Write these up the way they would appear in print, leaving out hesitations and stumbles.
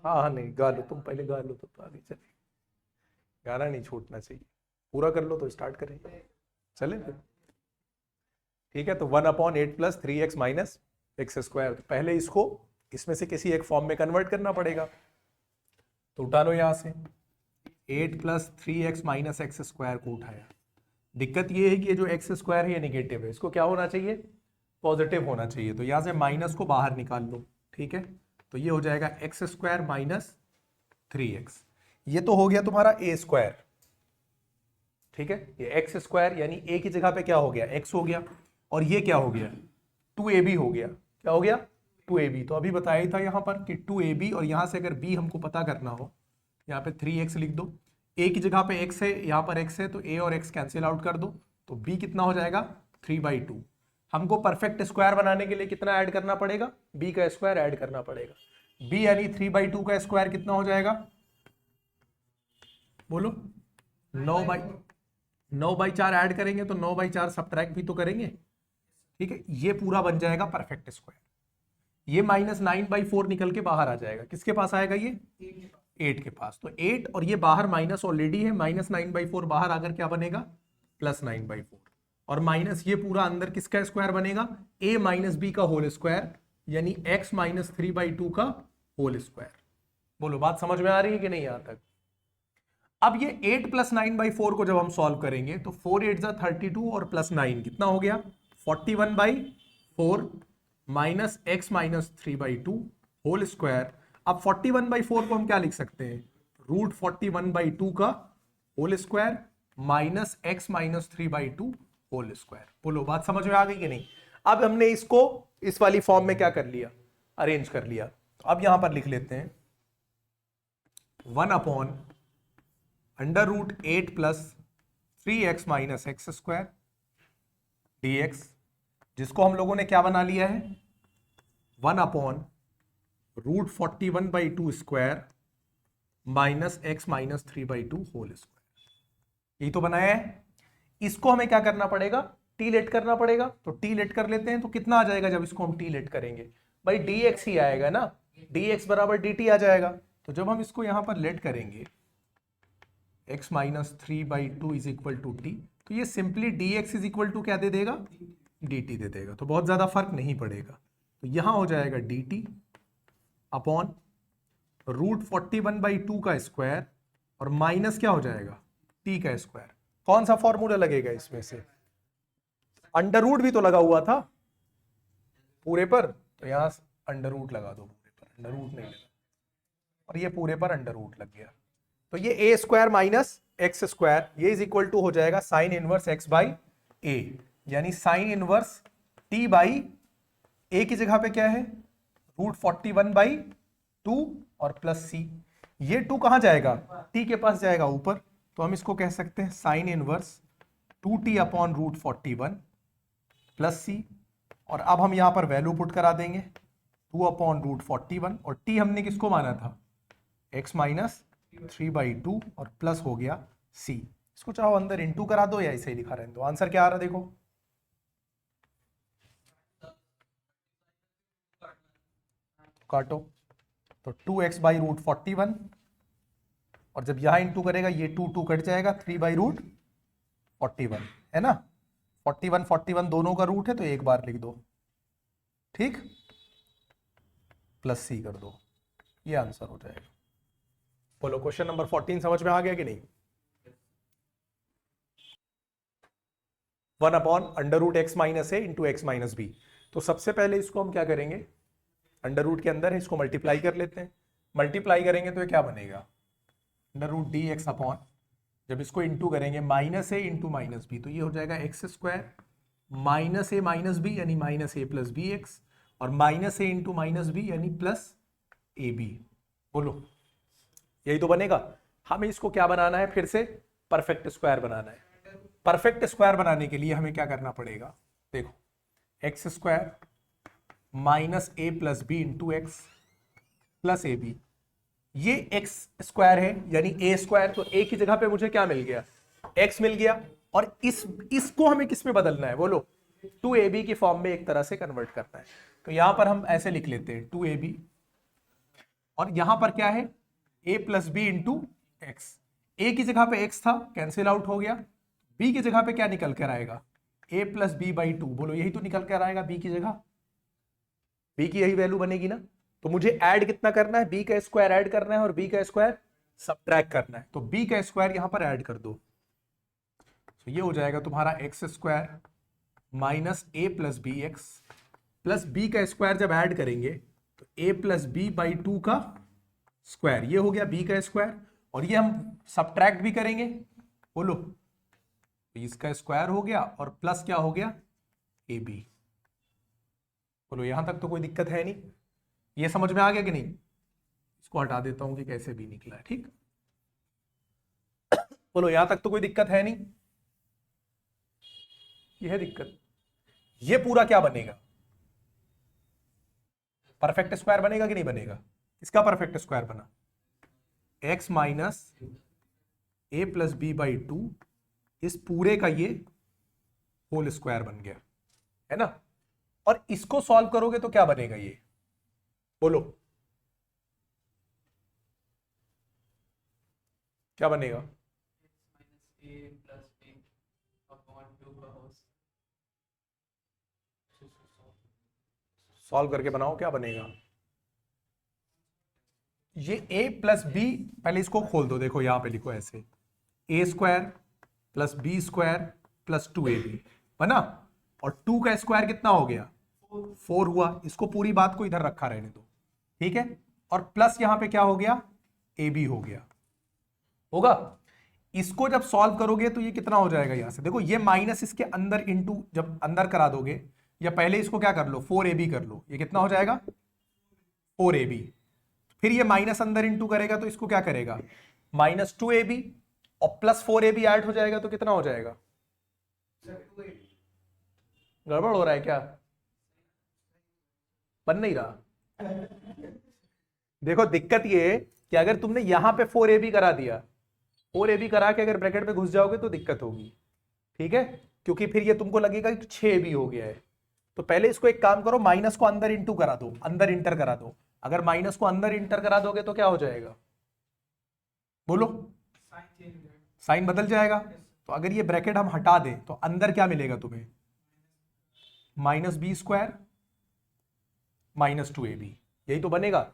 हाँ हाँ, नहीं गा लो, तुम पहले गा लो तो आगे चले। गाना नहीं छूटना चाहिए, पूरा कर लो तो स्टार्ट करें, चले फिर। ठीक है, तो 1/8 + 3x - x²। पहले इसको इसमें से किसी एक फॉर्म में कन्वर्ट करना पड़ेगा, तो उठा लो यहां से। 8 + 3x - x² को उठाया। दिक्कत ये है कि ये जो x² है ये निगेटिव है, इसको क्या होना चाहिए, पॉजिटिव होना चाहिए। तो यहां से माइनस को बाहर निकाल लो। ठीक है, तो ये हो जाएगा x² - 3x। ये तो हो गया तुम्हारा a²। ठीक है, ये x² यानी a की जगह पे क्या हो गया, x हो गया, और ये क्या हो गया, 2ab हो गया। क्या हो गया, 2ab। तो अभी बताया ही था यहां पर कि 2ab, और यहां से अगर b हमको पता करना हो, यहाँ पे 3x लिख दो। a की जगह पे x है, यहाँ पर x है, तो a और x कैंसिल आउट कर दो, तो b कितना हो जाएगा, 3/2। हमको परफेक्ट स्क्वायर बनाने के लिए कितना ऐड करना पड़ेगा, b का स्क्वायर ऐड करना पड़ेगा। b यानी 3/2 का स्क्वायर कितना हो जाएगा, बोलो। 9/4 ऐड करेंगे तो 9/4 सब्ट्रैक्ट भी तो करेंगे। ठीक है, ये पूरा बन जाएगा परफेक्ट स्क्वायर। ये -9/4 निकल के बाहर आ जाएगा, किसके पास आएगा, ये 8 के पास। तो 8 और ये बाहर माइनस ऑलरेडी है, -9/4 बाहर आकर क्या बनेगा, +9/4। और माइनस ये पूरा अंदर किसका स्क्वायर बनेगा, a - b का होल स्क्वायर, यानी x - 3/2 का होल स्क्वायर। बोलो बात समझ में आ रही है कि नहीं यहां तक। अब ये 8 + 9/4 को जब हम सॉल्व करेंगे तो 4 8 जा 32 और +9 कितना हो गया, 41/4 माइनस x - 3/2 होल स्क्वायर। अब 41/4 को हम क्या लिख सकते हैं, √41/2 का whole square minus x - 3/2 whole square. बोलो बात समझ में आ गई कि नहीं। अब हमने इसको इस वाली फॉर्म में क्या कर लिया, अरेंज कर लिया। तो अब यहां पर लिख लेते हैं 1/√8 + 3x - x² dx, जिसको हम लोगों ने क्या बना लिया है, 1/√41/2 square minus x - 3/2 whole square. यही तो बनाया है। इसको हमें क्या करना पड़ेगा, टी लेट करना पड़ेगा। तो टी लेट कर लेते हैं, तो कितना आ जाएगा जब इसको हम टी लेट करेंगे, भाई dx ही आएगा ना, dx = dt आ जाएगा। तो जब हम इसको यहां पर लेट करेंगे x - 3/2 = t, तो ये सिंपली dx = क्या दे देगा, dt दे देगा। तो बहुत ज्यादा फर्क नहीं पड़ेगा। तो यहां हो जाएगा dt अपॉन √41/2 का स्क्वायर, और माइनस क्या हो जाएगा, t का स्क्वायर। कौन सा फॉर्मूला लगेगा इसमें से, अंडर रूट भी तो लगा हुआ था पूरे पर, तो यहां अंडर रूट लगा दो पूरे पर, अंडर रूट नहीं लगा, और ये पूरे पर अंडर रूट लग गया। तो ये a² - x², ये इज इक्वल टू हो जाएगा साइन इनवर्स x/a, यानी साइन इनवर्स t/a की जगह पे क्या है, √41/2 और प्लस c। ये 2 कहां जाएगा, t के पास जाएगा ऊपर, तो हम इसको कह सकते हैं sine inverse 2t upon √41 plus c। और अब हम यहां पर वैल्यू पुट करा देंगे 2/√41, और t हमने किसको माना था, x - 3/2 और प्लस हो गया c। इसको चाहो अंदर इंटू करा दो या ऐसे ही लिखा रहने दो। आंसर क्या आ रहा है देखो, काटो, तो 2x/√41, और जब यहां इंटू करेगा ये 2 कट जाएगा, 3/√41 है ना, 41 दोनों का रूट है, तो एक बार लिख दो, ठीक, प्लस c कर दो, ये आंसर हो जाएगा। बोलो क्वेश्चन नंबर 14 समझ में आ गया कि नहीं। 1/√x - a × x - b। तो सबसे पहले इसको हम क्या करेंगे, अंडर रूट के अंदर है, इसको मल्टीप्लाई कर लेते हैं। मल्टीप्लाई करेंगे तो ये क्या बनेगा, √dx अपॉन, जब इसको इंटू करेंगे -a × -b, तो ये हो जाएगा x² -a - b यानी -a + bx, और -a × -b यानी +ab। बोलो यही तो बनेगा। हमें इसको क्या बनाना है, फिर से परफेक्ट स्क्वायर बनाना है। परफेक्ट स्क्वायर बनाने के लिए हमें क्या करना पड़ेगा, देखो x² - a + b × x + ab, ये x² है यानी a², तो a की जगह पे मुझे क्या मिल गया, x मिल गया, और इसको हमें किस में बदलना है, बोलो 2ab की फॉर्म में एक तरह से कन्वर्ट करना है। तो यहां पर हम ऐसे लिख लेते हैं 2ab और यहां पर क्या है, a plus B into X. A की जगह पे x था, कैंसिल आउट हो गया। b की जगह पे क्या निकल कर आएगा, a plus B by two. बोलो यही तो निकल कर आएगा b की जगह, b की यही वैल्यू बनेगी ना। तो मुझे ऐड कितना करना है, b का स्क्वायर ऐड करना है और b का स्क्वायर सबट्रैक्ट करना है। तो b का स्क्वायर यहां पर ऐड कर दो, तो ये हो जाएगा तुम्हारा एक्स स्क्वायर माइनस ए plus B X plus B का स्क्वायर जब ऐड करेंगे तो a plus B by two का स्क्वायर, ये हो गया b का स्क्वायर। और ये हम सबट्रैक्ट भी करेंगे, बोलो तो इसका स्क्वायर हो गया और प्लस क्या हो गया ए बी। बोलो यहां तक तो कोई दिक्कत है नहीं, ये समझ में आ गया कि नहीं। इसको हटा देता हूं कि कैसे भी निकला है, ठीक। बोलो यहां तक तो कोई दिक्कत है नहीं, ये है दिक्कत। ये पूरा क्या बनेगा, परफेक्ट स्क्वायर बनेगा कि नहीं बनेगा। इसका परफेक्ट स्क्वायर बना x minus A plus B by two, इस पूरे का ये होल स्क्वायर बन गया, है ना। और इसको सॉल्व करोगे तो क्या बनेगा ये, बोलो क्या बनेगा। सॉल्व करके बनाओ क्या बनेगा। ये a प्लस बी, पहले इसको खोल दो, देखो यहां पे लिखो ऐसे, A square plus B square plus two A B बना। और 2 का स्क्वायर कितना हो गया 4 हुआ। इसको पूरी बात को इधर रखा रहने दो, ठीक है। और प्लस यहां पे क्या हो गया ए बी हो गया, होगा। इसको जब सॉल्व करोगे तो ये कितना हो जाएगा, यहां से देखो ये माइनस इसके अंदर इंटू जब अंदर करा दोगे, या पहले इसको क्या कर लो 4ab कर लो, ये कितना हो जाएगा 4ab। फिर ये माइनस अंदर इंटू करेगा तो इसको क्या करेगा -2ab, और प्लस 4ab ऐड हो जाएगा तो कितना हो जाएगा। गड़बड़ हो रहा है क्या, बन नहीं रहा। देखो दिक्कत ये है कि अगर तुमने यहां पे 4ab करा दिया, 4ab करा के अगर ब्रैकेट में घुस जाओगे तो दिक्कत होगी, ठीक है। क्योंकि फिर ये तुमको लगेगा कि 6ab हो गया है। तो पहले इसको एक काम करो, माइनस को अंदर इंटू करा दो, अंदर इंटर करा दो। अगर माइनस को अंदर इंटर करा दोगे तो क्या हो जाएगा, बोलो साइन बदल जाएगा। तो अगर ये ब्रैकेट हम हटा दें तो अंदर क्या मिलेगा तुम्हें, माइनस बी स्क्वायर -2ab, यही तो बनेगा।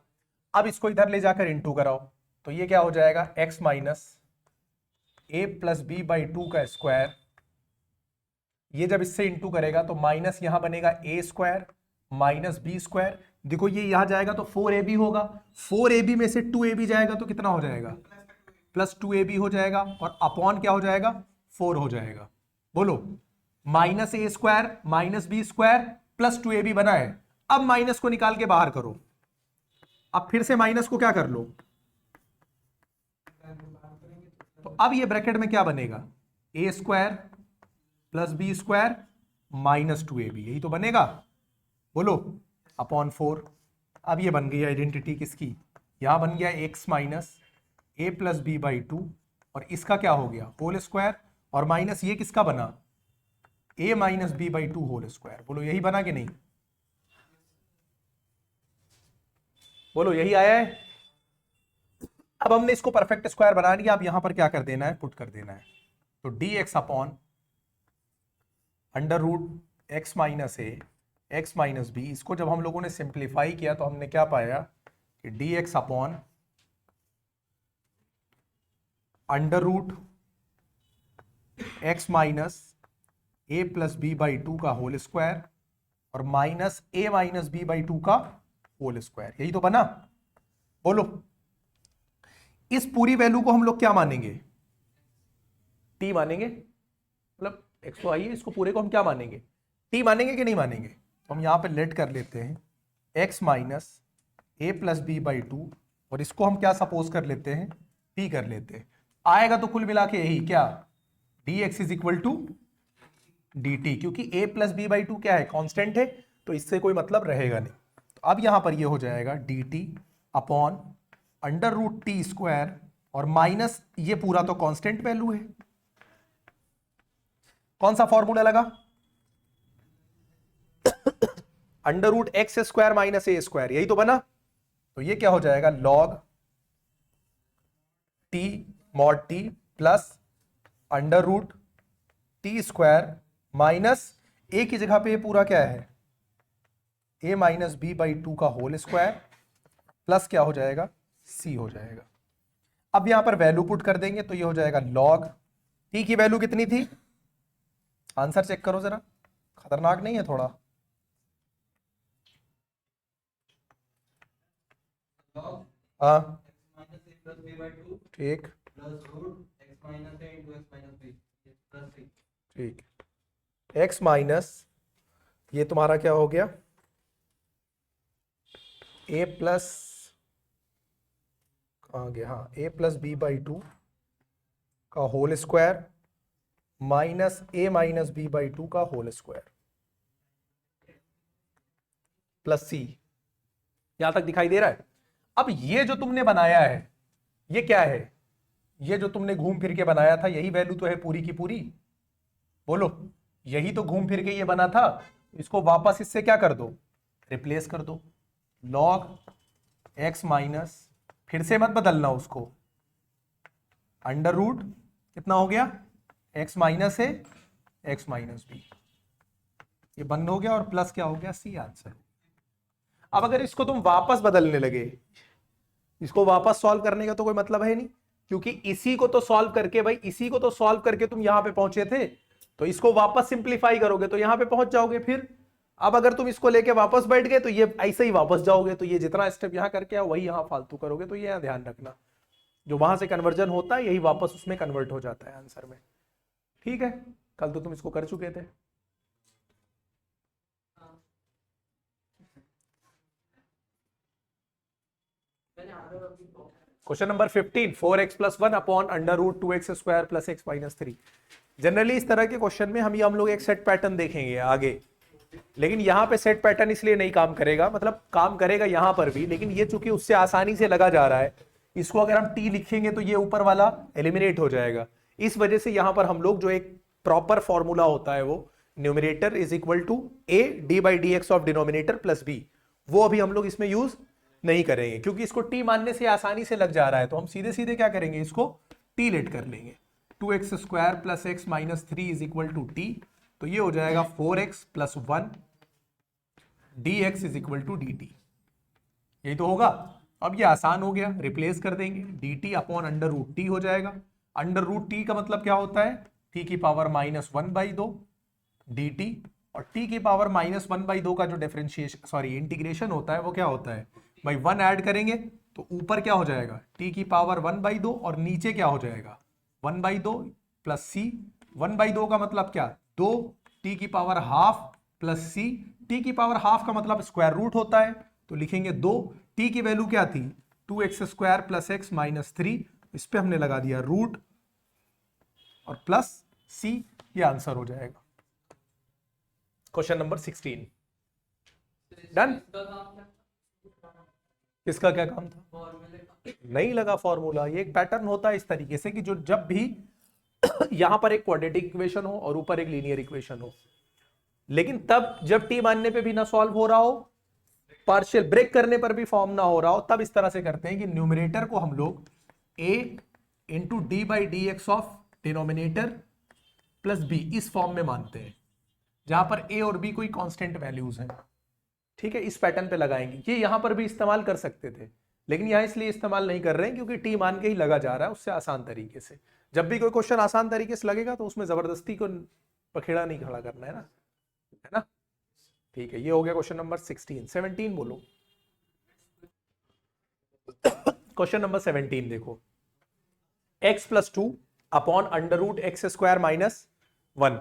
अब इसको इधर ले जाकर इंटू कराओ तो ये क्या हो जाएगा x minus A plus B by two का स्क्वायर। ये जब इससे इंटू करेगा तो माइनस यहां बनेगा ए स्क्वायर माइनस बी स्क्वायर। देखो ये यहां जाएगा तो 4ab होगा, 4ab में से 2ab जाएगा तो कितना हो जाएगा +2ab हो जाएगा, और अपॉन क्या हो जाएगा 4 हो जाएगा। बोलो माइनस ए square minus B square +2ab बना है। अब माइनस को निकाल के बाहर करो, अब फिर से माइनस को क्या कर लो, तो अब ये ब्रैकेट में क्या बनेगा ए square plus B square -2ab, यही तो बनेगा। बोलो अपॉन 4। अब ये बन गई आइडेंटिटी किसकी, यहां बन गया x minus A plus B by two, और इसका क्या हो गया होल स्क्वायर, और माइनस ये किसका बना a minus b by two whole square. बोलो यही बना कि नहीं, बोलो यही आया है। अब हमने इसको परफेक्ट स्क्वायर बना लिया, अब यहां पर क्या कर देना है पुट कर देना है। तो dx upon under root x minus a x minus b, इसको जब हम लोगों ने सिंप्लीफाई किया तो हमने क्या पाया कि dx upon under root x minus A plus B by two का होल स्क्वायर और minus a minus b by two का होल स्क्वायर, यही तो बना। बोलो इस पूरी वैल्यू को हम लोग क्या मानेंगे t मानेंगे, मतलब x तो आई है, इसको पूरे को हम क्या मानेंगे t मानेंगे कि नहीं मानेंगे। तो हम यहां पे लेट कर लेते हैं x minus A plus B by two, और इसको हम क्या सपोज कर लेते हैं p कर लेते हैं। आएगा तो कुल मिला के यही क्या dx is equal to dt, क्योंकि a plus B by two क्या है कांस्टेंट है, तो इससे कोई मतलब रहेगा नहीं। तो अब यहां पर ये हो जाएगा dt upon under root t square, और माइनस ये पूरा तो कांस्टेंट वैल्यू है। कौन सा फॉर्मूला लगा under root x square minus ए स्क्वायर, यही तो बना। तो ये क्या हो जाएगा, log t mod t plus under root t square minus a की जगह पे ये पूरा क्या है, a minus b by two का होल स्क्वायर प्लस क्या हो जाएगा, c हो जाएगा। अब यहां पर वैल्यू पुट कर देंगे तो ये हो जाएगा log t की वैल्यू कितनी थी, आंसर चेक करो जरा, खतरनाक नहीं है थोड़ा, हाँ ठीक ठीक, x माइनस ये तुम्हारा क्या हो गया, a प्लस कहाँ गया, हाँ a plus B by two का whole square minus a minus b by two का होल स्क्वायर प्लस c, यहां तक दिखाई दे रहा है। अब ये जो तुमने बनाया है ये क्या है, ये जो तुमने घूम फिर के बनाया था यही वैल्यू तो है पूरी की पूरी, बोलो यही तो घूम फिर के ये बना था, इसको वापस इससे क्या कर दो, रिप्लेस कर दो, log x माइनस, फिर से मत बदलना उसको, अंडर रूट कितना हो गया, x माइनस है x माइनस बी, ये बंद हो गया और प्लस क्या हो गया, सी आंसर। अब अगर इसको तुम वापस बदलने लगे, इसको वापस सॉल्व करने का तो कोई मतलब है नहीं, क्योंकि इसी को तो सॉल्व करके भाई, इसी को तो सॉल्व करके तुम यहां पे पहुंचे थे, तो इसको वापस सिंप्लीफाई करोगे तो यहां पे पहुंच जाओगे फिर। अब अगर तुम इसको लेके वापस बैठ गए तो ये ऐसे ही वापस जाओगे, तो ये जितना स्टेप यहां करके आओ वही यहां फालतू करोगे, तो ये यहां ध्यान रखना, जो वहां से कन्वर्जन होता है यही वापस उसमें कन्वर्ट हो जाता है आंसर में, ठीक है। कल तो तुम इसको कर चुके थे। Question number 15, 4x plus 1 upon under root 2x square plus x minus 3। Generally इस तरह के क्वेश्चन में हम लोग एक सेट पैटर्न देखेंगे आगे, लेकिन यहां पे सेट पैटर्न इसलिए नहीं काम करेगा, मतलब काम करेगा यहां पर भी, लेकिन ये चूंकि उससे आसानी से लगा जा रहा है, इसको अगर हम t लिखेंगे तो ये ऊपर वाला एलिमिनेट हो जाएगा, इस वजह से यहां पर हम लोग जो एक प्रॉपर फॉर्मूला होता है वो numerator is equal to a d by d x of denominator plus b, वो अभी हम लोग इसमें यूज नहीं करेंगे, क्योंकि इसको t मानने से आसानी से लग जा रहा है, तो हम सीधे सीधे क्या करेंगे, इसको t लेट कर लेंगे, 2x square plus x minus 3 is equal to t, तो ये हो जाएगा 4x plus 1 dx is equal to dt, यही तो होगा। अब ये आसान हो गया, रिप्लेस कर देंगे, dt upon under root t हो जाएगा, अंडर रूट टी का मतलब क्या होता है, t की पावर माइनस 1/2 dt, और t की पावर माइनस 1/2 का जो डिफरेंशिएशन सॉरी इंटीग्रेशन होता है वो क्या होता है भाई, 1 ऐड करेंगे तो ऊपर क्या हो जाएगा, t की पावर 1/2 और नीचे क्या हो जाएगा 1/2 प्लस c, 1/2 का मतलब क्या 2, t की power half plus c, t की पावर हाफ का मतलब स्क्वायर रूट होता है, तो लिखेंगे 2, t की वैल्यू क्या थी 2x square plus x minus 3, इस पे हमने लगा दिया रूट और प्लस c, ये आंसर हो जाएगा। Question number 16 done. किसका क्या काम था, नहीं लगा फॉर्मूला, ये एक पैटर्न होता है इस तरीके से कि जो जब भी यहां पर एक क्वाड्रेटिक इक्वेशन हो और ऊपर एक लीनियर इक्वेशन हो, लेकिन तब जब t मानने पे भी ना सॉल्व हो रहा हो, पार्शियल ब्रेक करने पर भी फॉर्म ना हो रहा हो, तब इस तरह से करते हैं कि न्यूमरेटर को हम लोग a into D by d x of denominator plus b इस फॉर्म में मानते हैं, जहां पर a और b कोई कांस्टेंट वैल्यूज हैं, ठीक है, इस पैटर्न पे लगाएंगे। ये यहां पर भी इस्तेमाल कर सकते थे, लेकिन यहां इसलिए इस्तेमाल नहीं कर रहे हैं क्योंकि टी मान के ही लगा जा रहा है, उससे आसान तरीके से। जब भी कोई क्वेश्चन आसान तरीके से लगेगा तो उसमें जबरदस्ती को पखेड़ा नहीं खड़ा करना है ना, ठीक है। ये हो गया क्वेश्चन नंबर 16। 17 बोलो। क्वेश्चन नंबर 17 देखो, x plus 2 upon under root x square minus 1।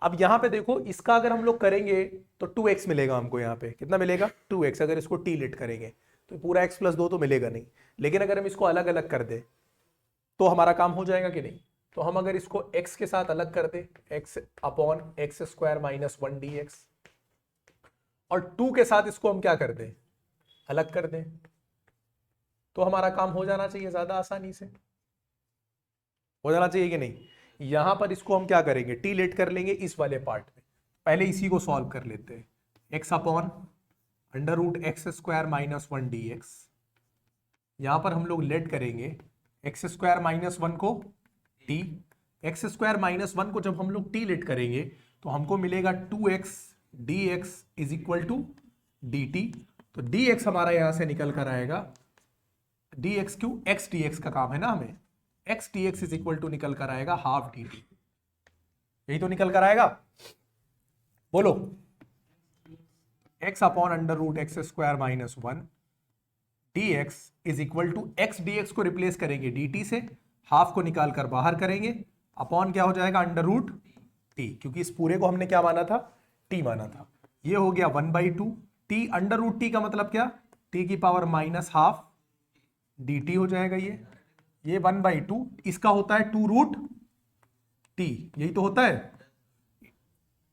अब यहां पे देखो, इसका अगर हम लोग करेंगे तो 2x मिलेगा हमको, यहाँ पे कितना मिलेगा 2x, अगर इसको t लेट करेंगे तो पूरा x प्लस 2 तो मिलेगा नहीं, लेकिन अगर हम इसको अलग अलग कर दे तो हमारा काम हो जाएगा कि नहीं, तो हम अगर इसको x के साथ अलग कर दे, x upon x square minus 1 dx, और 2 के साथ इसको हम क्या कर दें, अलग कर दें, तो हमारा काम हो जाना चाहिए, ज्यादा आसानी से हो जाना चाहिए कि नहीं। यहां पर इसको हम क्या करेंगे, टी लेट कर लेंगे इस वाले पार्ट में, पहले इसी को सॉल्व कर लेते हैं, x upon under root x square minus 1 dx यहां पर हम लोग लेट करेंगे एक्स स्क्वायर माइनस वन को t, x square minus one को जब हम लोग टी लेट करेंगे तो हमको मिलेगा 2x dx is equal to dt। तो dx हमारा यहां से निकल कर आएगा, dx क्यों, x dx का काम है ना हमें, x dx is equal to निकल कर आएगा हाफ dt। यही तो निकल कर आएगा, बोलो। x upon under root x square minus one dx is equal to x dx को रिप्लेस करेंगे dt से, हाफ को निकाल कर बाहर करेंगे, अपॉन क्या हो जाएगा अंडर रूट टी, क्योंकि इस पूरे को हमने क्या माना था, टी माना था। ये हो गया 1/2 टी, अंडर रूट टी का मतलब क्या, टी की पावर माइनस हाफ dt हो जाएगा। ये 1/2 इसका होता है 2 रूट टी, यही तो होता है,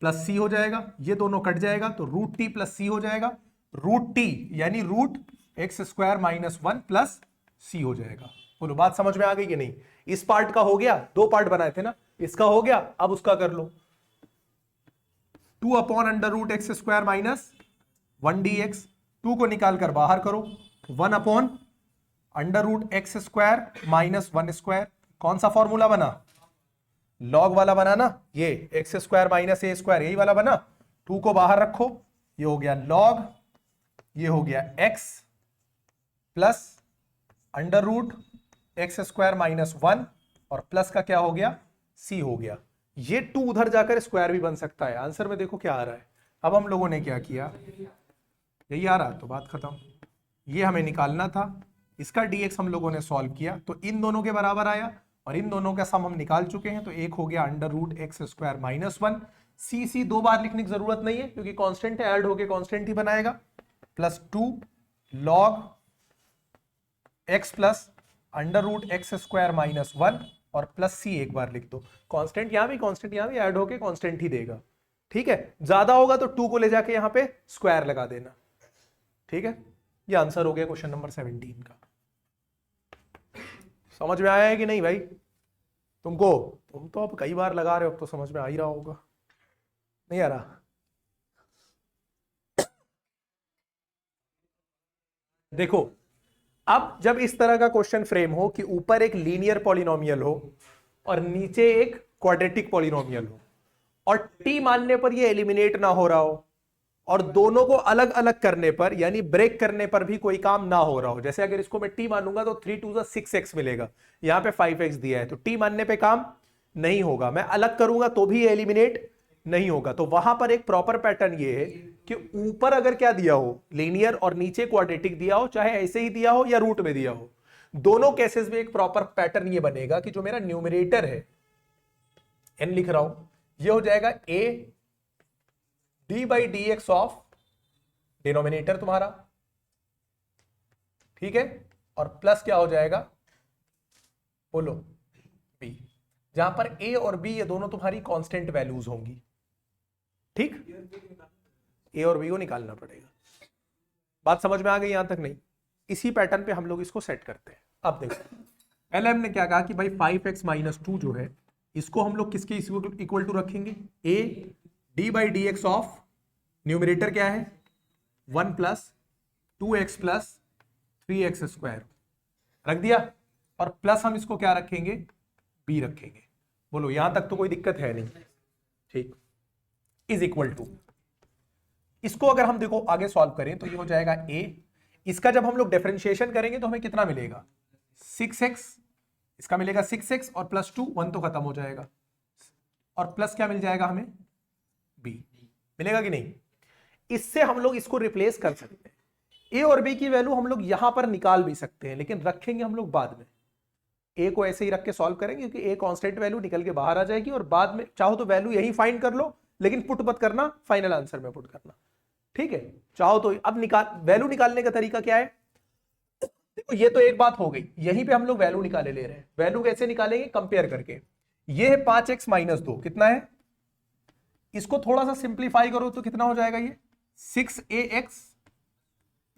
प्लस सी हो जाएगा, ये दोनों कट जाएगा तो रूट टी प्लस सी हो जाएगा, रूट टी यानी root x square minus one plus c हो जाएगा। बोलो बात समझ में आ गई कि नहीं। इस पार्ट का हो गया, दो पार्ट बनाए थे ना, इसका हो गया, अब उसका कर लो। 2 upon under root x square minus one d x, 2 को निकाल कर बाहर करो, 1 upon under root x square minus one square. कौन सा फॉर्मूला बना, लॉग वाला बना ना, ये एक्स स्क्वायर माइनस ए स्क्वायर, यही वाला बना। 2 को बाहर रखो, ये हो गया लॉग, ये हो गया x plus under root x square minus one, और प्लस का क्या हो गया, सी हो गया। ये 2 उधर जाकर स्क्वायर भी बन सकता है। आंसर में देखो क्या आ रहा है। अब हम लोगों ने क्या किया, यही आ रहा तो बात खत्म। ये हमें निकालना था, इसका dx हम लोगों ने सॉल्व किया तो इन दोनों के बराबर आया, और इन दोनों का सम हम निकाल चुके हैं। तो एक हो गया under root x square minus one, c 2 बार लिखने की जरूरत नहीं है क्योंकि कांस्टेंट है, ऐड होके कांस्टेंट ही बनाएगा, plus 2 log x plus under root x square minus one, और प्लस सी एक बार लिख दो। कांस्टेंट यहां भी कांस्टेंट यहां भी ऐड होके कांस्टेंट ही देगा। ठीक है, ज्यादा होगा तो 2 को ले जाके यहां पे स्क्वायर लगा देना। ठीक है, ये आंसर हो गया क्वेश्चन नंबर 17 का। समझ में आया है कि नहीं भाई तुमको? तुम तो अब कई बार लगा रहे हो, अब तो समझ में आ ही रहा होगा, नहीं आ रहा? देखो, अब जब इस तरह का क्वेश्चन फ्रेम हो कि ऊपर एक लीनियर पॉलिनोमियल हो और नीचे एक क्वाड्रेटिक पॉलिनोमियल हो, और टी मानने पर ये एलिमिनेट ना हो रहा हो, और दोनों को अलग अलग करने पर यानी ब्रेक करने पर भी कोई काम ना हो रहा हो। जैसे अगर इसको मैं टी मानूंगा तो 3 2 6x मिलेगा, यहां पे 5x दिया है, तो टी मानने पे काम नहीं होगा। मैं अलग करूंगा तो भी एलिमिनेट नहीं होगा। तो वहां पर एक प्रॉपर पैटर्न ये है कि ऊपर अगर क्या दिया हो लीनियर और नीचे क्वाड्रेटिक दिया हो, चाहे ऐसे ही दिया हो या रूट में दिया हो, दोनों केसेस में एक प्रॉपर पैटर्न ये बनेगा कि जो मेरा न्यूमरेटर है n लिख रहा हूं, ये हो जाएगा a d/dx ऑफ डिनोमिनेटर तुम्हारा, ठीक है, और प्लस क्या हो जाएगा, बोलो b, जहां पर a और b ये दोनों तुम्हारी कांस्टेंट वैल्यूज होंगी। ठीक, a और b को निकालना पड़ेगा। बात समझ में आ गई यहां तक? नहीं, इसी पैटर्न पे हम लोग इसको सेट करते हैं। अब देखो, पहले हमने क्या कहा कि भाई 5x माइनस 2 जो है इसको हम लोग किसके इक्वल टू रखेंगे, a d/dx ऑफ न्यूमरेटर क्या है 1 plus 2x plus 3x square रख दिया, और प्लस हम इसको क्या रखेंगे, b रखेंगे। बोलो यहां तक तो कोई दिक्कत है नहीं? ठीक, इज इक्वल टू, इसको अगर हम देखो आगे सॉल्व करें तो ये हो जाएगा a, इसका जब हम लोग डिफरेंशिएशन करेंगे तो हमें कितना मिलेगा 6x, इसका मिलेगा 6x और प्लस 2, 1 तो खत्म हो जाएगा, और प्लस क्या मिल जाएगा हमें b, मिलेगा कि नहीं? इससे हम लोग इसको रिप्लेस कर सकते हैं। a और b की वैल्यू हम लोग यहां पर निकाल भी सकते हैं, लेकिन रखेंगे हम लोग बाद में। a को ऐसे ही रख के सॉल्व करेंगे क्योंकि a कांस्टेंट वैल्यू निकल के बाहर आ जाएगी, और बाद में चाहो तो वैल्यू यही फाइंड कर लो, लेकिन पुट मत करना, फाइनल आंसर में पुट करना। ठीक है, चाहो तो अब वैल्यू निकालने का तरीका क्या है, देखो ये तो एक बात हो गई, यहीं पे हम लोग वैल्यू निकाले ले रहे हैं। वैल्यू कैसे निकालेंगे, कंपेयर करके। ये है 5x माइनस 2, कितना है, इसको थोड़ा सा सिंप्लीफाई करो तो कितना हो जाएगा, ये 6ax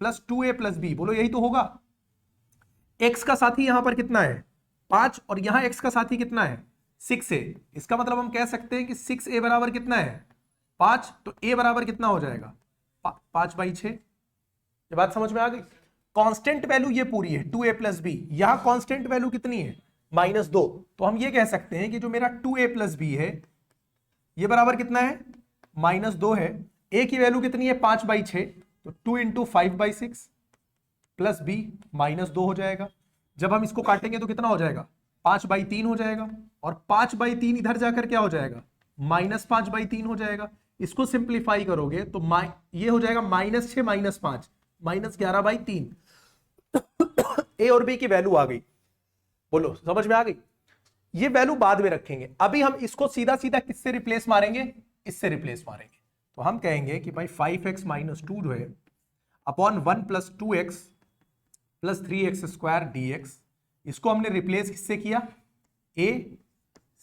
plus 2a plus b। बोलो यही तो होगा। x का साथी यहां पर कितना है 5, और यहां x का साथी कितना है 6a। इसका मतलब हम कह सकते हैं कि 6a बराबर कितना है 5, तो a बराबर कितना हो जाएगा 5/6। ये बात समझ में आ गई? कांस्टेंट वैल्यू ये पूरी है 2a प्लस बी, यहां कांस्टेंट वैल्यू कितनी है -2, तो हम ये कह सकते हैं कि जो मेरा 2a प्लस बी है ये बराबर कितना है -2 है। a की वैल्यू कितनी है 5/6, तो 2 इंटू 5/6 प्लस b -2 हो जाएगा। जब हम इसको काटेंगे तो कितना हो जाएगा 5/3 हो जाएगा, और 5/3 इधर जाकर क्या हो जाएगा -5/3 हो जाएगा। इसको सिंप्लीफाई करोगे तो ये हो जाएगा -6 -5 -11/3। ए और बी की वैल्यू आ गई, बोलो समझ में आ गई। ये वैल्यू बाद में रखेंगे, अभी हम इसको सीधा सीधा किससे रिप्लेस मारेंगे, इससे रिप्लेस मारेंगे। तो हम कहेंगे कि भाई 5x - 2 जो है अपॉन 1 + 2x + 3x² dx, इसको हमने रिप्लेस किससे किया, a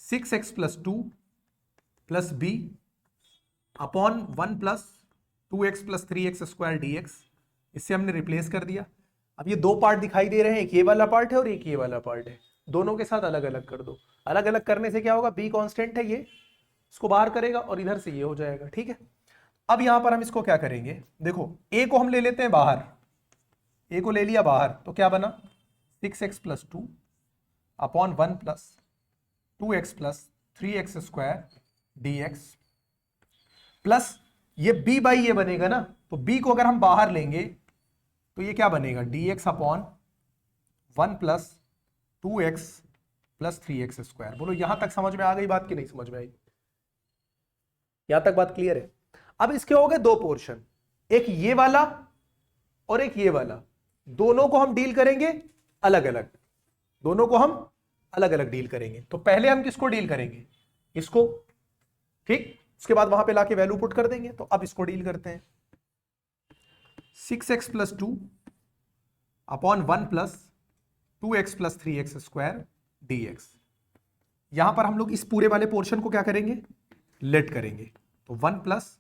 6x + 2 + b upon 1 + 2x + 3x² dx, इससे हमने रिप्लेस कर दिया। अब ये दो पार्ट दिखाई दे रहे हैं, एक ये वाला पार्ट है और एक ये वाला पार्ट है, दोनों के साथ अलग अलग कर दो। अलग अलग करने से क्या होगा, b कांस्टेंट है, ये इसको बाहर करेगा और इधर से ये हो जाएगा, ठीक है। अब यहां पर हम इसको क्या करेंगे, देखो a को हम ले लेते हैं बाहर, a को ले लिया बाहर तो क्या बना 6x + 2 upon 1 + 2x + 3x² dx plus ये b बाई ये बनेगा ना, तो b को अगर हम बाहर लेंगे तो ये क्या बनेगा dx अपॉन 1 + 2x + 3x²। बोलो यहां तक समझ में आ गई बात कि नहीं समझ में आई, यहां तक बात क्लियर है। अब इसके हो गए दो पोर्शन, एक ये वाला और एक ये वाला, दोनों को हम डील करेंगे अलग अलग, दोनों को हम अलग अलग डील करेंगे। तो पहले हम किसको डील करेंगे, इसको, ठीक, उसके बाद वहां पे लाके वैल्यू पुट कर देंगे। तो अब इसको डील करते हैं, 6x + 2 upon 1 + 2x + 3x² dx। यहां पर हम लोग इस पूरे वाले पोर्शन को क्या करेंगे, लेट करेंगे। तो 1 +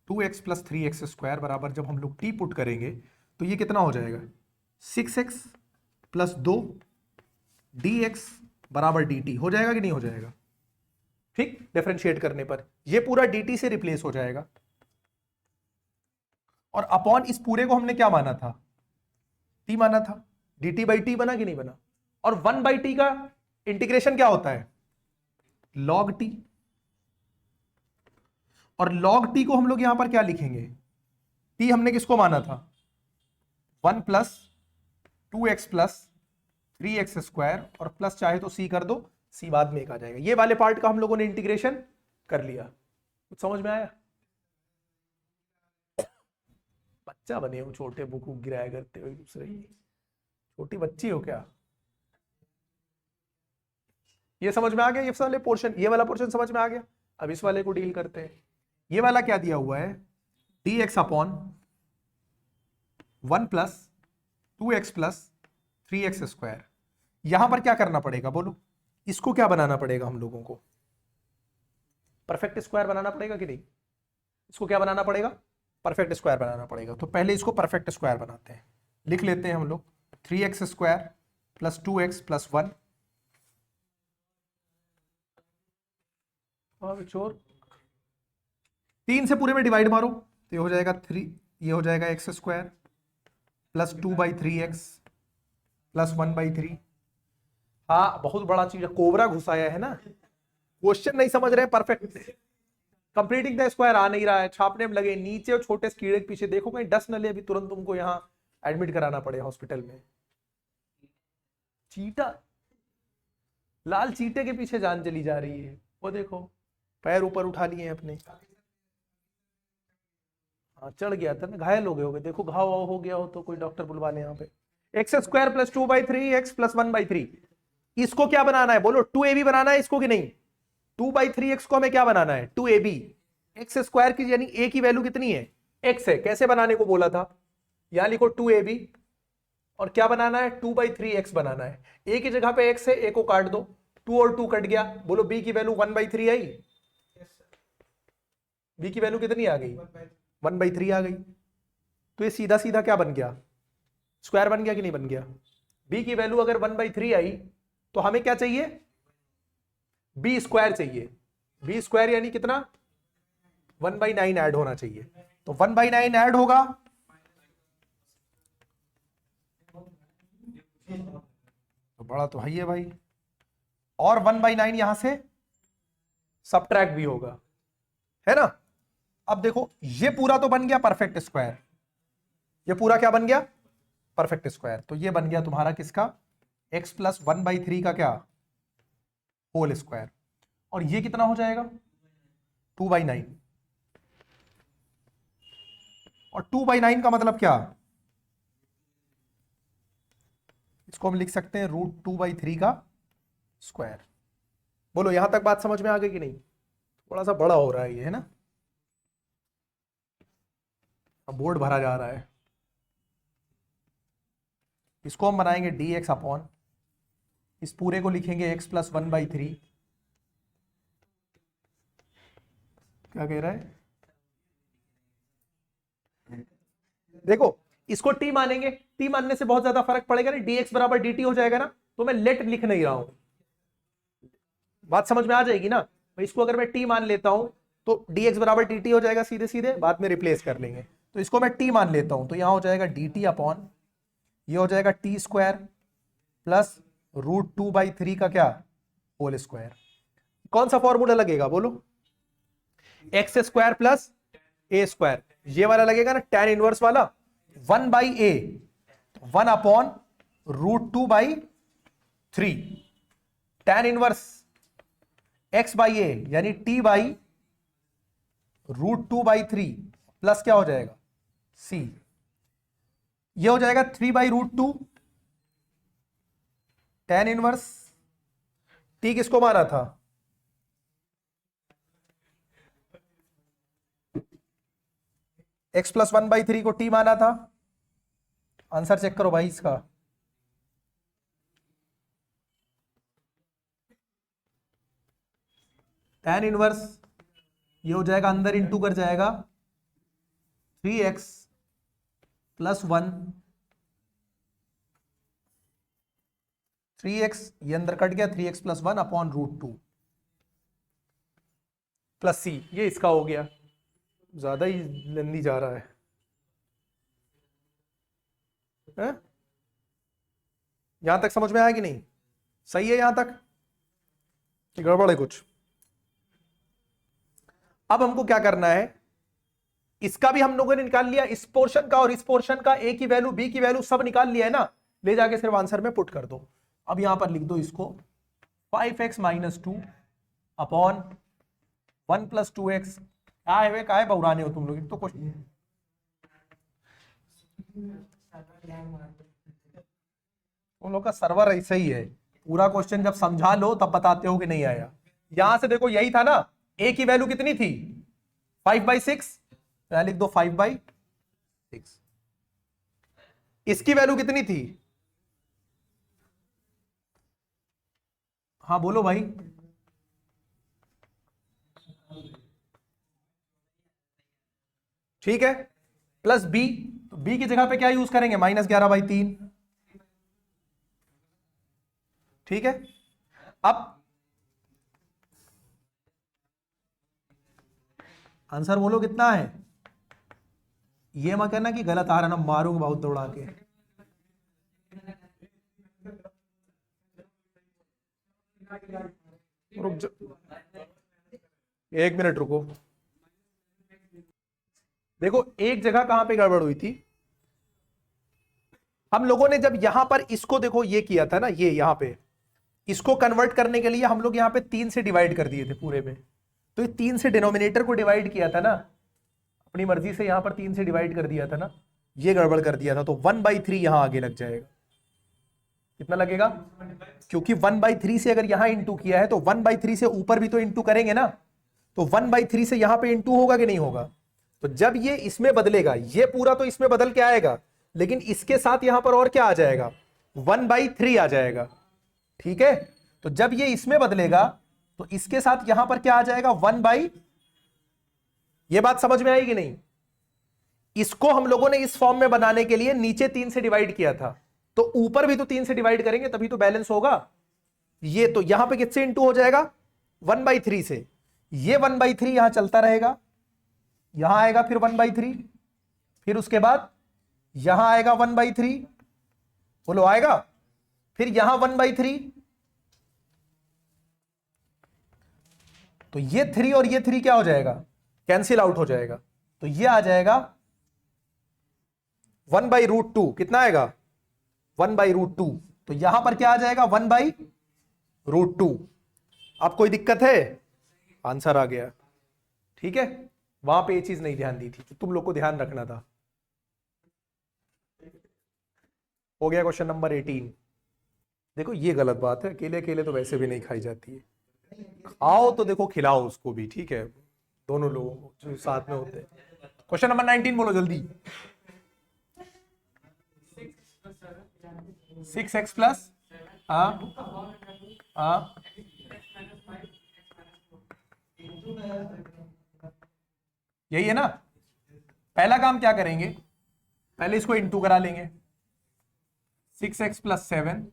2x + 3x² बराबर जब हम लोग t पुट करेंगे तो ये कितना हो जाएगा 6x + 2 dx बराबर dt हो जाएगा कि नहीं हो जाएगा, ठीक। डिफरेंशिएट करने पर ये पूरा dt से रिप्लेस हो जाएगा, और अपॉन इस पूरे को हमने क्या माना था, t माना था, dt/t बना कि नहीं बना। और 1/t का इंटीग्रेशन क्या होता है log t, और log t को हम लोग यहां पर क्या लिखेंगे, t हमने किसको माना था 1 + 2x + 3x² और प्लस चाहे तो c कर दो, c बाद में एक आ जाएगा। ये वाले पार्ट का हम लोगों ने इंटीग्रेशन कर लिया, कुछ समझ में आया। बच्चा बने हो छोटे, बुक गिराया करते हो एक दूसरे की, छोटी बच्ची हो क्या। ये समझ में आ गया, ये वाले पोर्शन, ये वाला पोर्शन समझ में आ गया। अब इस वाले को डील करते हैं। ये वाला क्या दिया हुआ है dx अपॉन 1 + 2x + 3x²। यहां पर क्या करना पड़ेगा बोलो, इसको क्या बनाना पड़ेगा हम लोगों को, परफेक्ट स्क्वायर बनाना पड़ेगा कि नहीं, इसको क्या बनाना पड़ेगा परफेक्ट स्क्वायर बनाना पड़ेगा। तो पहले इसको परफेक्ट स्क्वायर बनाते हैं, लिख लेते हैं हम लोग 3x² + 2x + 1 और छोर 3 से पूरे में डिवाइड मारो तो ये हो जाएगा 3, ये हो जाएगा x² + 2/3x + 1/3। हाँ बहुत बड़ा चीज है, कोबरा घुसाया है ना, क्वेश्चन नहीं समझ रहे हैं, परफेक्ट कंप्लीटिंग द स्क्वायर आ नहीं रहा है, छापने में लगे नीचे और छोटे कीड़े के पीछे, देखो कहीं डस्ट न ले, अभी तुरंत तुमको यहाँ एडमिट कराना पड़े हॉस्पिटल में। चीटा, लाल चीटे के पीछे जान चली जा रही है, वो देखो पैर ऊपर उठा लिए हैं अपने। हाँ चढ़ गया था ना, घायल हो गए होगे, देखो घाव हो गया हो तो कोई डॉक्टर बुलवा ले यहाँ पे। x² + 2/3x + 1/3, इसको क्या बनाना है बोलो 2ab बनाना है इसको कि नहीं, 2/3x को हमें क्या बनाना है 2ab, x² की यानी a की वैल्यू कितनी है x है, कैसे बनाने को बोला था, यहां लिखो 2ab, और क्या बनाना है 2/3x बनाना है, a की जगह पे x है, a को काट दो, 2 और 2 कट गया, बोलो b की वैल्यू 1/3 आई, b की वैल्यू कितनी आ गई 1/3 आ गई। तो ये सीधा सीधा क्या बन गया, स्क्वायर बन गया कि नहीं बन गया। b की वैल्यू अगर 1/3 आई तो हमें क्या चाहिए b² चाहिए, b² यानी कितना 1/9 ऐड होना चाहिए। तो 1/9 ऐड होगा बड़ा तो है भाई, और 1/9 यहां से सबट्रैक्ट भी होगा, है ना। अब देखो ये पूरा तो बन गया परफेक्ट स्क्वायर, ये पूरा क्या बन गया, परफेक्ट स्क्वायर। तो ये बन गया तुम्हारा किसका, x प्लस 1/3 का क्या, होल स्क्वायर। और ये कितना हो जाएगा, 2/9। और 2/9 का मतलब क्या, इसको हम लिख सकते हैं √2/3 का स्क्वायर। बोलो यहां तक बात समझ में आ गई कि नहीं, थोड़ा सा बड़ा हो रहा है ये, है ना, अब बोर्ड भरा जा रहा है। इसको हम बनाएंगे dx अपॉन, इस पूरे को लिखेंगे x प्लस 1/3। क्या कह रहा है, देखो इसको t मानेंगे, t मानने से बहुत ज्यादा फर्क पड़ेगा ना, dx बराबर dt हो जाएगा ना, तो मैं लेट लिख नहीं रहा हूं, बात समझ में आ जाएगी ना। इसको अगर मैं t मान लेता हूं तो dx बराबर dt हो जाएगा सीधे सीधे, बाद में रिप्लेस कर लेंगे। तो इसको मैं t मान लेता हूं, तो यहां हो जाएगा dt अपॉन, ये हो जाएगा t स्क्वायर प्लस √2/3 का क्या, होल स्क्वायर। कौन सा फॉर्मूला लगेगा बोलो, एक्स स्क्वायर प्लस ए स्क्वायर, ये वाला लगेगा ना, tan इनवर्स वाला, 1/a, 1 upon √2/3, tan inverse x/a यानी t/√2/3 प्लस क्या हो जाएगा c, ये हो जाएगा 3/√2, tan इनवर्स, t किसको माना था, x प्लस 1/3 को t माना था। आंसर चेक करो भाई इसका, tan इनवर्स ये हो जाएगा, अंदर इंटू कर जाएगा 3x प्लस 1, 3x ये अंदर कट गया, 3x plus 1 upon √2 plus c, ये इसका हो गया। ज्यादा ही लंबी जा रहा है, यहां तक समझ में आया कि नहीं, सही है यहां तक कि गड़बड़ है कुछ। अब हमको क्या करना है, इसका भी हम लोगों ने निकाल लिया, इस पोर्शन का और इस पोर्शन का, a की वैल्यू b की वैल्यू सब निकाल लिया है ना, ले जाके सिर्फ आंसर में पुट कर दो। अब यहां पर लिख दो इसको 5x - 2 अपॉन 1 + 2x। क्या है बहुराने हो तुम लोग, तो क्वेश्चन तुम लोग का सर्वर ऐसा ही है, पूरा क्वेश्चन जब समझा लो तब बताते हो कि नहीं आया। यहां से देखो यही था ना, a की वैल्यू कितनी थी 5/6, यहां लिख दो 5/6। इसकी वैल्यू कितनी थी, हाँ बोलो भाई, ठीक है, प्लस b, तो b की जगह पे क्या यूज करेंगे, -11/3, ठीक है। अब आंसर बोलो कितना है, ये मत कहना कि गलत आ रहा ना, मारूंगा बहुत दौड़ा के। रुक जा, 1 मिनट रुको, देखो एक जगह कहां पे गड़बड़ हुई थी, हम लोगों ने जब यहां पर इसको देखो ये किया था ना, ये यहां पे इसको कन्वर्ट करने के लिए हम लोग यहां पे 3 से डिवाइड कर दिए थे पूरे में, तो ये 3 से डिनोमिनेटर को डिवाइड किया था ना, अपनी मर्जी से यहां पर 3 से डिवाइड कर दिया था ना, ये गड़बड़ कर दिया था, तो 1/3 यहां आगे लग जाएगा। कितना लगेगा, क्योंकि 1/3 से अगर यहां इंटू किया है तो 1/3 से ऊपर भी तो इंटू करेंगे ना, तो 1/3 से यहां पे इंटू होगा कि नहीं होगा। तो जब ये इसमें बदलेगा, ये पूरा तो इसमें बदल के आएगा, लेकिन इसके साथ यहां पर और क्या आ जाएगा, 1/3 आ जाएगा, ठीक है। तो जब ये इसमें बदलेगा तो इसके साथ यहां पर क्या आ जाएगा, 1/, ये बात समझ में आई कि नहीं। इसको हम लोगों ने इस फॉर्म में बनाने के लिए नीचे 3 से डिवाइड किया था, तो ऊपर भी तो 3 से डिवाइड करेंगे तभी तो बैलेंस होगा। ये तो यहां पे किससे इंटू हो जाएगा, 1/3 से, ये 1/3 यहां चलता रहेगा, यहां आएगा फिर 1/3, फिर उसके बाद यहां आएगा 1/3, बोलो आएगा, फिर यहां 1/3, तो ये 3 और ये 3 क्या हो जाएगा, कैंसिल आउट हो जाएगा, तो ये आ जाएगा 1/√2, कितना आएगा 1/√2, तो यहां पर क्या आ जाएगा 1/√2। अब कोई दिक्कत है, आंसर आ गया। ठीक है, वहां पे ये चीज नहीं ध्यान दी थी, तो तुम लोग को ध्यान रखना था। हो गया क्वेश्चन नंबर 18। देखो ये गलत बात है, अकेले अकेले तो वैसे भी नहीं खाई जाती है, खाओ तो देखो खिलाओ उसको भी, ठीक है, दोनों लोगों को जो साथ में होते हैं। क्वेश्चन नंबर 19 बोलो जल्दी। 6x प्लस, यही है ना। पहला काम क्या करेंगे, पहले इसको इंटू करा लेंगे, 6x + 7,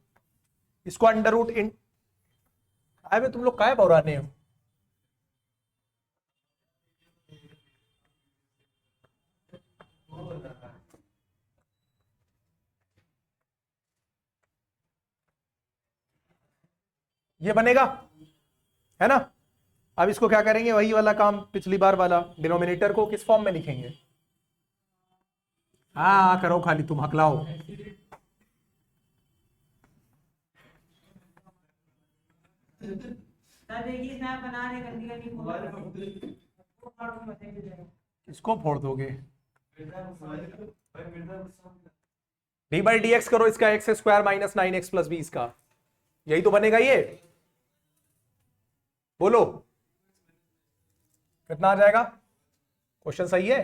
इसको अंडर रूट इन, अबे तुम लोग काय बौराने हो, ये बनेगा, है ना। अब इसको क्या करेंगे, वही वाला काम पिछली बार वाला, डिनोमिनेटर को किस फॉर्म में लिखेंगे, हाँ करो खाली तुम हकलाओ। इसको फोड़ दोगे, d/dx करो इसका, x² - 9x + 20 का, यही तो बनेगा ये, बोलो कितना आ जाएगा, क्वेश्चन सही है।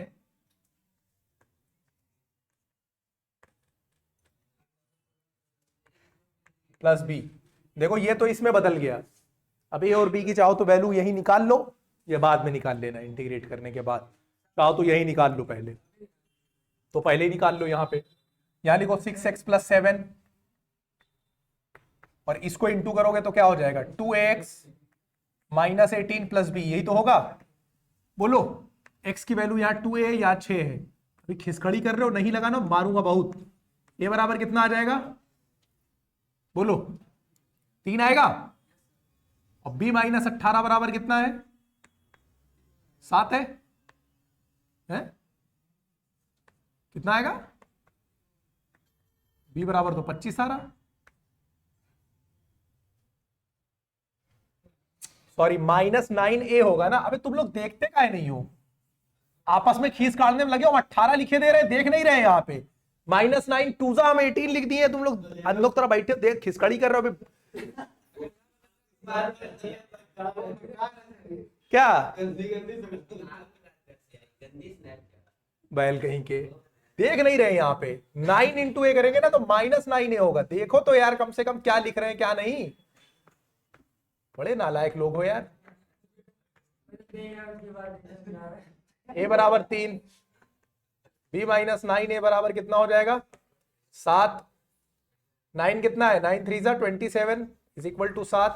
+b, देखो ये तो इसमें बदल गया, अब a और b की चाहो तो वैल्यू यही निकाल लो, ये बाद में निकाल लेना इंटीग्रेट करने के बाद, चाहो तो यही निकाल लो पहले, तो पहले ही निकाल लो यहां पे, यहां लिखो 6x + 7 और इसको इंटू करोगे तो क्या हो जाएगा 2x - 18 + b, यही तो होगा, बोलो x की वैल्यू यहां 2a या 6 है, अभी खिसखड़ी कर रहे हो, नहीं लगाना मारूंगा बहुत। a बराबर कितना आ जाएगा, बोलो 3 आएगा, और b - 18 बराबर कितना है, 7 है? कितना आएगा, b बराबर तो 25 आ रहा, सॉरी -9a होगा ना। अबे तुम लोग देखते काहे नहीं हो, आपस में खींच काटने में लगे हो, 18 लिखे दे रहे, देख नहीं रहे यहाँ पे, -9 टूजा हम 18 लिख दिए, तुम लोग लोग तरह बैठे देख खिसकड़ी कर रहे हो क्या, बैल कहीं के, देख नहीं रहे यहाँ पे, 9 × a करेंगे ना तो -9a होगा, देखो तो यार कम से कम क्या लिख रहे हैं क्या नहीं, बड़े नालायक लोग हो यार। a बराबर 3, b - 9a बराबर कितना हो जाएगा 7, 9 कितना है, 9 3 = 27 = 7,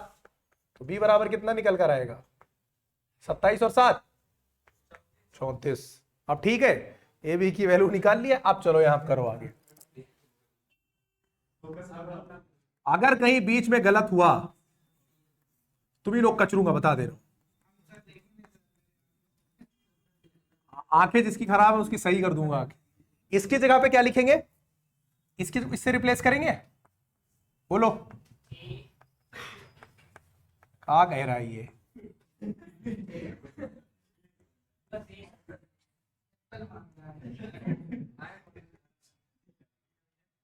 तो b बराबर कितना निकल कर आएगा 27 और 7 34। अब ठीक है, ए बी की वैल्यू निकाल लिया, अब चलो यहां करो आगे। अगर कहीं बीच में गलत हुआ तुम ही लोग कचरूंगा, बता दे रहा हूं, आंखें जिसकी खराब है उसकी सही कर दूंगा आंखें। इसकी जगह पे क्या लिखेंगे, इसकी इससे रिप्लेस करेंगे, बोलो कहा कह रहा है ये,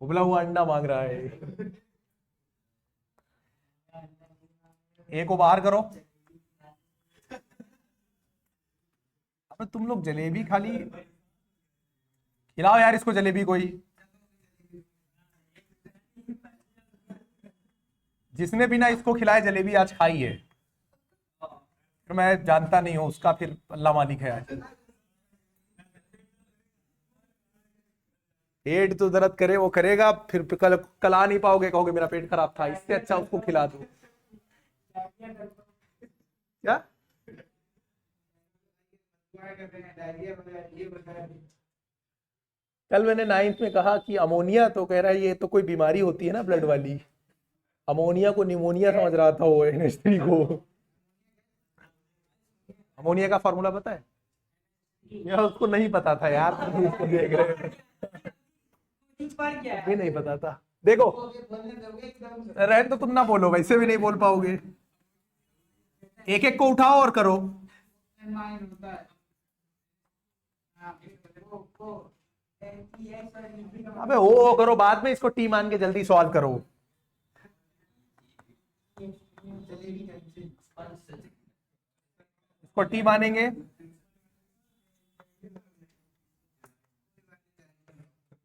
उबला हुआ अंडा मांग रहा है, ए को बाहर करो। अब तुम लोग जलेबी खाली खिलाओ यार इसको, जलेबी कोई, जिसने भी ना इसको खिलाए जलेबी आज खाई है, फिर मैं जानता नहीं हूं उसका, फिर अल्लाह मालिक है आज, पेट तो दर्द करे वो करेगा, फिर कल आ नहीं पाओगे, कहोगे मेरा पेट खराब था, इससे अच्छा उसको खिला दो। क्या कल मैंने 9th में कहा कि अमोनिया, तो कह रहा है ये तो कोई बीमारी होती है ना ब्लड वाली, अमोनिया को निमोनिया समझ रहा था वो NH3 को। अमोनिया का फॉर्मूला पता है यार? उसको नहीं पता था यार, तुम उसको देख रहे हो। भी नहीं पता था। देखो रहन तो, तुम ना बोलो, वैसे भी नहीं बोल पाओगे। एक एक को उठाओ और करो। अबे वो करो बाद में, इसको टी मान के जल्दी सॉल्व करो। इसको टी मानेंगे,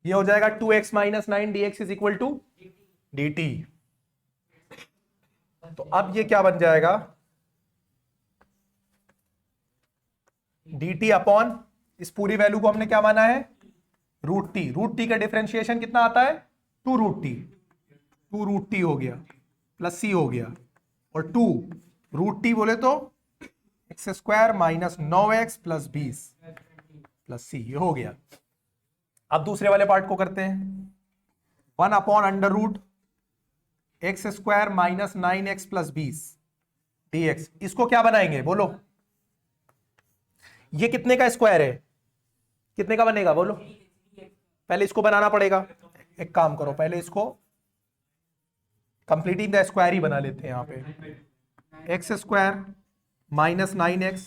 ये हो जाएगा 2x minus 9 dx is equal to dt। तो अब ये क्या बन जाएगा, dt अपॉन इस पूरी वैल्यू को हमने क्या माना है, रूट टी। रूट टी का डिफरेंशिएशन कितना आता है, 2 रूट टी। 2 रूट टी हो गया प्लस सी हो गया, और 2 रूट टी बोले तो x square minus 9x plus 20 plus c, ये हो गया। अब दूसरे वाले पार्ट को करते हैं। 1 upon under root x square minus 9x plus 20 dx, इसको क्या बनाएंगे बोलो? ये कितने का स्क्वायर है, कितने का बनेगा बोलो? पहले इसको बनाना पड़ेगा। एक काम करो, पहले इसको कंप्लीटिंग द स्क्वायर ही बना लेते हैं। यहां पे x square minus 9x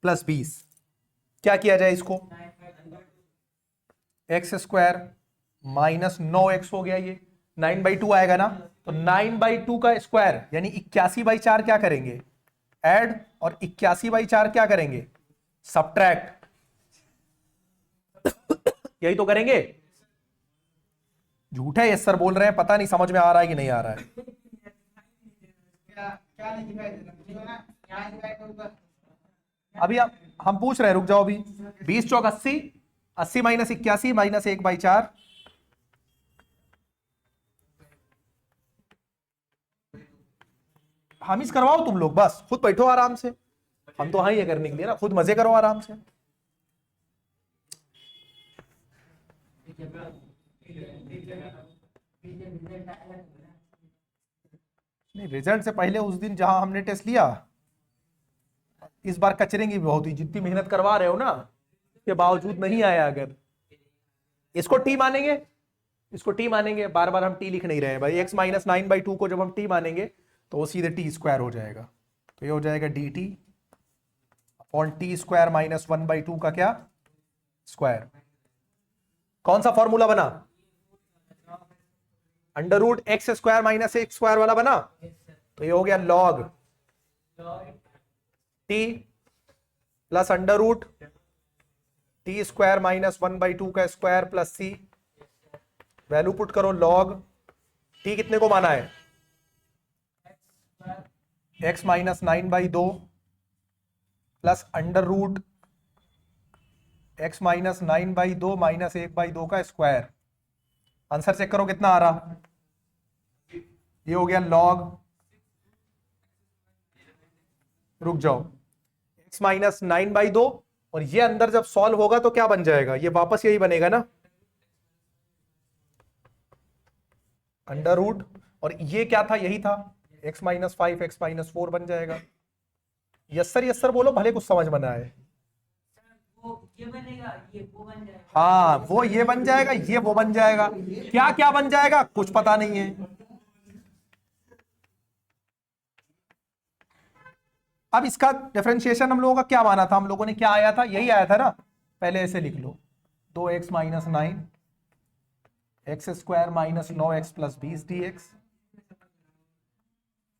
plus 20, क्या किया जाए इसको? एक्स स्क्वायर माइनस 9x हो गया, ये 9/2 आएगा ना, तो 9/2 का स्क्वायर यानी 81/4 क्या करेंगे, ऐड, और 81/4 क्या करेंगे, सब्ट्रैक्ट। यही तो करेंगे। झूठ है, यस सर बोल रहे हैं, पता नहीं समझ में आ रहा है कि नहीं आ रहा है। अभी हम पूछ रहे हैं, रुक जाओ अभी। 20 चौक 80, 80 माइनस 81 माइनस 1/4, हम इस करवाओ तुम लोग, बस खुद बैठो आराम से। हम तो हाँ ये करने के लिए ना, खुद मजे करो आराम से। नहीं, रिजल्ट से पहले उस दिन जहां हमने टेस्ट लिया, इस बार कचरेंगी बहुत ही, जितनी मेहनत करवा रहे हो ना, के बावजूद नहीं आया। अगर इसको टी मानेंगे, इसको टी मानेंगे, बार बार हम टी लिख नहीं रहे हैं भाई। x माइनस 9/2 को जब हम टी मानेंगे तो वो सीधे टी स्क्वायर हो जाएगा। तो ये हो जाएगा d t upon t square minus 1/2 का क्या स्क्वायर। कौन सा फॉर्मूला बना, under root x square minus x square वाला बना। तो ये हो गया log t plus under root t square minus 1/2 का square plus c. Value put करो, लॉग टी कितने को माना है, x minus 9/2 plus under root x minus 9/2 minus 1/2 का स्क्वायर। आंसर चेक करो कितना आ रहा, ये हो गया लॉग, रुक जाओ, x माइनस 9/2, और ये अंदर जब सॉल्व होगा तो क्या बन जाएगा, ये वापस यही बनेगा ना, अंडर रूट, और ये क्या था, यही था, x माइनस 5 x माइनस 4 बन जाएगा। यस सर बोलो, भले कुछ समझ में ना आए। ये बनेगा, ये वो बन जाएगा। हाँ, वो ये बन जाएगा, ये वो बन जाएगा, क्या क्या बन जाएगा कुछ पता नहीं है। अब इसका डिफरेंशिएशन हम लोगों का क्या माना था, हम लोगों ने क्या आया था, यही आया था ना। पहले ऐसे लिख लो, 2x minus 9 x square minus 9x plus 20 dx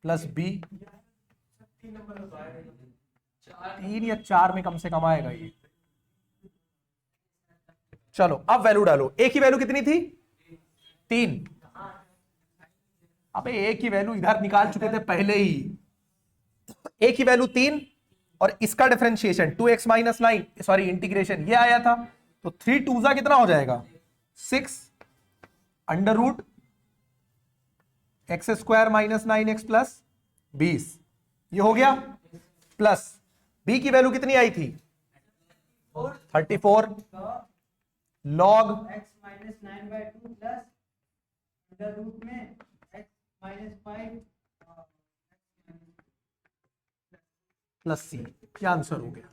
plus b, 3 या 4 में कम से कम आएगा ये। चलो अब वैल्यू डालो, एक ही वैल्यू कितनी थी, 3। अबे एक ही वैल्यू इधर निकाल चुके थे पहले ही, एक ही वैल्यू 3, और इसका differentiation 2x minus 9, sorry integration ये आया था, तो 3 2 कितना हो जाएगा 6 under root x square minus 9x plus 20, ये हो गया, प्लस b की वैल्यू कितनी आई थी 34 log x minus 9/2 plus under root में x माइनस प्लस सी, क्या आंसर हो गया?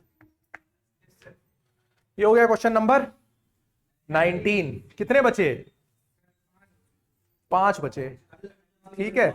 ये हो गया क्वेश्चन नंबर 19। कितने बचे? 5 बचे। ठीक है,